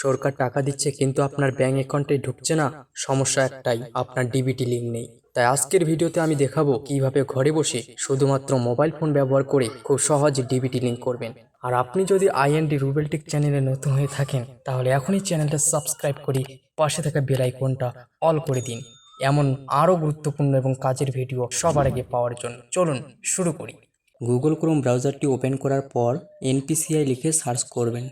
সরকার টাকা দিচ্ছে কিন্তু আপনার ব্যাংক অ্যাকাউন্টে ঢুকছে না। সমস্যা একটাই, আপনার ডিবিটি লিঙ্ক নেই। তাই আজকের ভিডিওতে আমি দেখাবো কিভাবে ঘরে বসে শুধুমাত্র মোবাইল ফোন ব্যবহার করে খুব সহজে ডিবিটি লিঙ্ক করবেন। আর আপনি যদি আইএনডি রুবেলটেক চ্যানেলে নতুন হয়ে থাকেন তাহলে এখনই চ্যানেলটা সাবস্ক্রাইব করে পাশে থাকা বেল আইকনটা অল করে দিন, এমন আরও গুরুত্বপূর্ণ এবং কাজের ভিডিও সবার আগে পাওয়ার জন্য। চলুন শুরু করি। গুগল ক্রোম ব্রাউজারটি ওপেন করার পর এনপিসিআই লিখে সার্চ করবেন।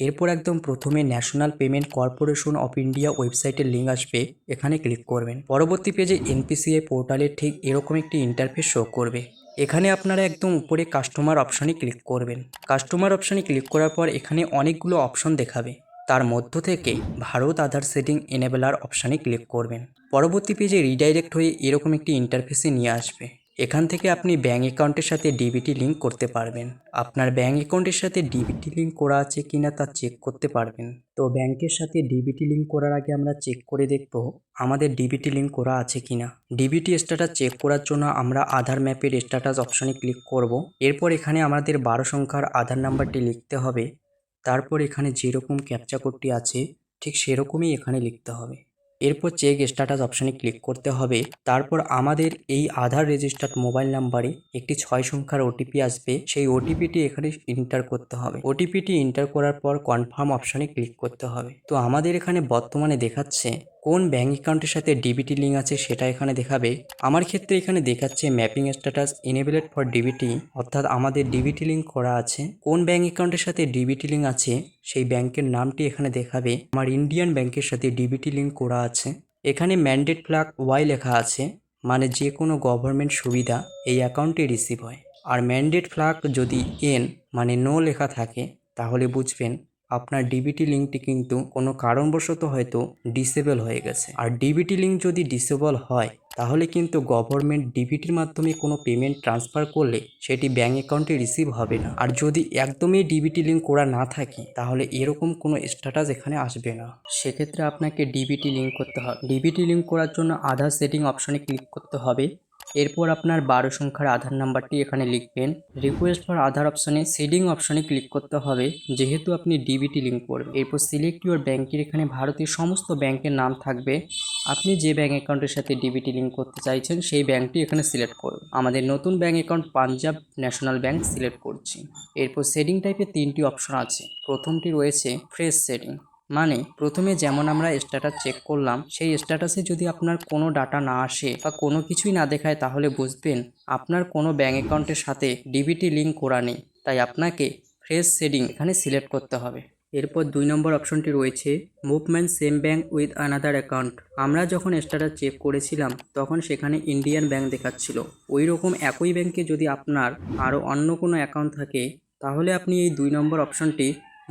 এরপর একদম প্রথমে national payment corporation of India ওয়েবসাইটের লিঙ্ক আসবে, এখানে ক্লিক করবেন। পরবর্তী পেজে এনপিসিআই পোর্টালের ঠিক এরকম একটি ইন্টারফেস শো করবে। এখানে আপনারা একদম উপরে কাস্টমার অপশানে ক্লিক করবেন। কাস্টমার অপশানে ক্লিক করার পর এখানে অনেকগুলো অপশন দেখাবে, তার মধ্য থেকে ভারত আধার সেটিং এনেবেলার অপশানে ক্লিক করবেন। পরবর্তী পেজে রিডাইরেক্ট হয়ে এরকম একটি ইন্টারফেসে নিয়ে আসবে। এখান থেকে আপনি ব্যাঙ্ক অ্যাকাউন্টের সাথে ডিবিটি লিঙ্ক করতে পারবেন। আপনার ব্যাঙ্ক অ্যাকাউন্টের সাথে ডিবিটি লিঙ্ক করা আছে কিনা তা চেক করতে পারবেন। তো ব্যাংকের সাথে ডিবিটি লিঙ্ক করার আগে আমরা চেক করে দেখব আমাদের ডিবিটি লিঙ্ক করা আছে কিনা। ডিবিটি স্ট্যাটাস চেক করার জন্য আমরা আধার ম্যাপের স্ট্যাটাস অপশনে ক্লিক করব। এরপর এখানে আমাদের 12 সংখ্যার আধার নাম্বারটি লিখতে হবে। তারপর এখানে যেরকম ক্যাপচা কোডটি আছে ঠিক সেরকমই এখানে লিখতে হবে। এরপর চেক স্ট্যাটাস অপশানে ক্লিক করতে হবে। তারপর আমাদের এই আধার রেজিস্টার্ড মোবাইল নাম্বারে একটি 6 সংখ্যার ওটিপি আসবে, সেই ওটিপিটি এখানে এন্টার করতে হবে। ওটিপিটি এন্টার করার পর কনফার্ম অপশানে ক্লিক করতে হবে। তো আমাদের এখানে বর্তমানে দেখাচ্ছে কোন ব্যাঙ্ক অ্যাকাউন্টের সাথে ডিবিটি লিঙ্ক আছে সেটা এখানে দেখাবে। আমার ক্ষেত্রে এখানে দেখাচ্ছে ম্যাপিং স্ট্যাটাস এনেবেলেড ফর ডিবিটি, অর্থাৎ আমাদের ডিবিটি লিঙ্ক করা আছে। কোন ব্যাঙ্ক অ্যাকাউন্টের সাথে ডিবিটি লিঙ্ক আছে সেই ব্যাংকের নামটি এখানে দেখাবে। আমার ইন্ডিয়ান ব্যাংকের সাথে ডিবিটি লিঙ্ক করা আছে। এখানে ম্যান্ডেট ফ্ল্যাগ ওয়াই লেখা আছে, মানে যে কোনো গভর্নমেন্ট সুবিধা এই অ্যাকাউন্টে রিসিভ হয়। আর ম্যান্ডেট ফ্ল্যাগ যদি এন মানে নো লেখা থাকে তাহলে বুঝবেন আপনার ডিবিটি লিঙ্কটি কিন্তু কোনো কারণবশত হয়তো ডিসেবল হয়ে গেছে। আর ডিবিটি লিঙ্ক যদি ডিসেবল হয় তাহলে কিন্তু গভর্নমেন্ট ডিবিটির মাধ্যমে কোনো পেমেন্ট ট্রান্সফার করলে সেটি ব্যাঙ্ক অ্যাকাউন্টে রিসিভ হবে না। আর যদি একদমই ডিবিটি লিঙ্ক করা না থাকে তাহলে এরকম কোনো স্ট্যাটাস এখানে আসবে না। সেক্ষেত্রে আপনাকে ডিবিটি লিঙ্ক করতে হবে। ডিবিটি লিঙ্ক করার জন্য আধার সেটিং অপশনে ক্লিক করতে হবে। এরপর আপনার 12 সংখ্যার আধার নাম্বারটি এখানে লিখবেন। রিকোয়েস্ট ফর আধার অপশনে সেটিং অপশনে ক্লিক করতে হবে, যেহেতু আপনি ডিবিটি লিঙ্ক করবেন। এরপর সিলেক্ট ইউর ব্যাংকের এখানে ভারতীয় সমস্ত ব্যাংকের নাম থাকবে। আপনি যে ব্যাঙ্ক অ্যাকাউন্টের সাথে ডিবিটি লিঙ্ক করতে চাইছেন সেই ব্যাঙ্কটি এখানে সিলেক্ট করুন। আমাদের নতুন bank account Punjab national bank select করছি। এরপর সেটিং টাইপের 3টি অপশন আছে। প্রথমটি রয়েছে ফ্রেশ সেটিং, মানে প্রথমে যেমন আমরা স্ট্যাটাস চেক করলাম সেই স্ট্যাটাসে যদি আপনার কোনো ডাটা না আসে বা কোনো কিছুই না দেখায় তাহলে বুঝবেন আপনার কোনো ব্যাঙ্ক অ্যাকাউন্টের সাথে ডিবিটি লিঙ্ক করা নেই। তাই আপনাকে ফ্রেশ সেটিং এখানে সিলেক্ট করতে হবে। এরপর 2 নম্বর অপশনটি রয়েছে movement same bank with another account. আমরা যখন স্ট্যাটাস চেক করেছিলাম তখন সেখানে ইন্ডিয়ান ব্যাঙ্ক দেখাচ্ছিল। ওই রকম একই ব্যাঙ্কে যদি আপনার আরও অন্য কোনো অ্যাকাউন্ট থাকে তাহলে আপনি এই 2 নম্বর অপশনটি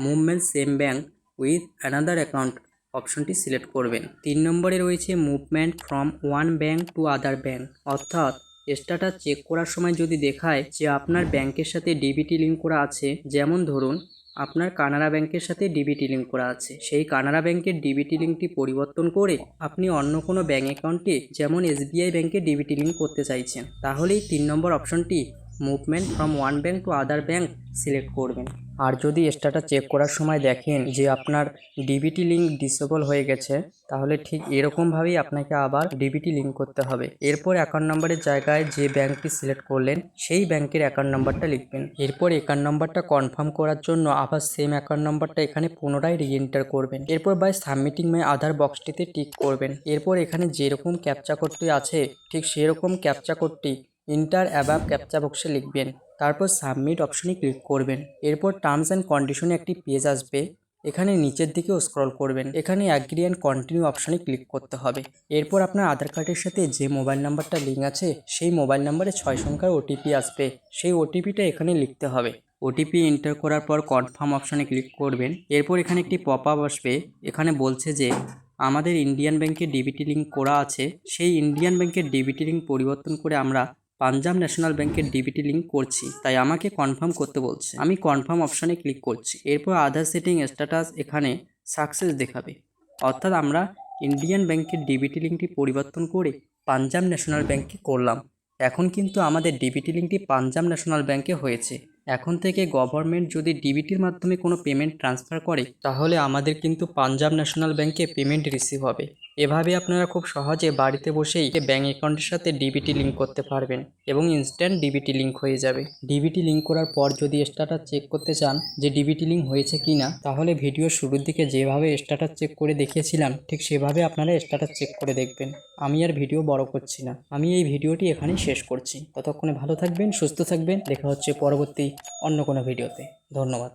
movement same bank with another account অপশনটি সিলেক্ট করবেন। 3 নম্বরে রয়েছে movement from one bank to other bank, অর্থাৎ স্ট্যাটাস চেক করার সময় যদি দেখায় যে আপনার ব্যাংকের সাথে ডিবিটি লিঙ্ক করা আছে, যেমন ধরুন আপনার কানাড়া ব্যাংকের সাথে ডিবিটি লিঙ্ক করা আছে, সেই কানাড়া ব্যাংকের ডিবিটি লিঙ্কটি পরিবর্তন করে আপনি অন্য কোনো ব্যাঙ্ক অ্যাকাউন্টে যেমন এসবিআই ব্যাংকে ডিবিটি লিঙ্ক করতে চাইছেন, তাহলেই 3 নম্বর অপশনটি movement from one bank to other bank select করবেন। আর যদি স্ট্যাটাস চেক করার সময় দেখেন যে আপনার ডিবিটি লিঙ্ক ডিসেবল হয়ে গেছে তাহলে ঠিক এরকমভাবেই আপনাকে আবার ডিবিটি লিঙ্ক করতে হবে। এরপর অ্যাকাউন্ট নাম্বারের জায়গায় যে ব্যাঙ্কটি সিলেক্ট করলেন সেই ব্যাংকের অ্যাকাউন্ট নাম্বারটা লিখবেন। এরপর অ্যাকাউন্ট নাম্বারটা কনফার্ম করার জন্য আবার সেম অ্যাকাউন্ট নাম্বারটা এখানে পুনরায় রিএন্টার করবেন। এরপর বাই সাবমিটিং মাই আধার বক্সটিতে টিক করবেন। এরপর এখানে যেরকম ক্যাপচা কোডটি আছে ঠিক সেরকম ক্যাপচা কোডটি ইন্টার অ্যাবাভ ক্যাপচা বক্সে লিখবেন। তারপর সাবমিট অপশনে ক্লিক করবেন। এরপর টার্মস অ্যান্ড কন্ডিশনে একটি পেজ আসবে, এখানে নিচের দিকেও স্ক্রল করবেন। এখানে অ্যাগ্রি অ্যান্ড কন্টিনিউ অপশনে ক্লিক করতে হবে। এরপর আপনার আধার কার্ডের সাথে যে মোবাইল নাম্বারটা লিঙ্ক আছে সেই মোবাইল নাম্বারে 6 সংখ্যার ওটিপি আসবে, সেই ওটিপিটা এখানে লিখতে হবে। ওটিপি এন্টার করার পর কনফার্ম অপশনে ক্লিক করবেন। এরপর এখানে একটি পপ আপ আসবে, এখানে বলছে যে আমাদের ইন্ডিয়ান ব্যাংকের ডিবিটি লিঙ্ক করা আছে, সেই ইন্ডিয়ান ব্যাংকের ডিবিটি লিঙ্ক পরিবর্তন করে আমরা পাঞ্জাব ন্যাশনাল ব্যাংকের ডিবিটি লিঙ্ক করছি, তাই আমাকে কনফার্ম করতে বলছে। আমি কনফার্ম অপশানে ক্লিক করছি। এরপর আধার সেটিং স্ট্যাটাস এখানে সাকসেস দেখাবে, অর্থাৎ আমরা ইন্ডিয়ান ব্যাংকের ডিবিটি লিঙ্কটি পরিবর্তন করে পাঞ্জাব ন্যাশনাল ব্যাংকে করলাম। এখন কিন্তু আমাদের ডিবিটি লিঙ্কটি পাঞ্জাব ন্যাশনাল ব্যাংকে হয়েছে। এখন থেকে গভর্নমেন্ট যদি ডিবিটির মাধ্যমে কোনো পেমেন্ট ট্রান্সফার করে তাহলে আমাদের কিন্তু পাঞ্জাব ন্যাশনাল ব্যাংকে পেমেন্ট রিসিভ হবে। এভাবে আপনারা খুব সহজে বাড়িতে বসেই ব্যাঙ্ক অ্যাকাউন্টের সাথে ডিবিটি লিঙ্ক করতে পারবেন এবং ইনস্ট্যান্ট ডিবিটি লিঙ্ক হয়ে যাবে। ডিবিটি লিঙ্ক করার পর যদি স্ট্যাটাস চেক করতে চান যে ডিবিটি লিঙ্ক হয়েছে কি না, তাহলে ভিডিওর শুরুর দিকে যেভাবে স্ট্যাটাস চেক করে দেখিয়েছিলাম ঠিক সেভাবে আপনারা স্ট্যাটাস চেক করে দেখবেন। আমি আর ভিডিও বড় করছি না, আমি এই ভিডিওটি এখানেই শেষ করছি। ততক্ষণে ভালো থাকবেন, সুস্থ থাকবেন, দেখা হচ্ছে পরবর্তী অন্য কোনো ভিডিওতে। ধন্যবাদ।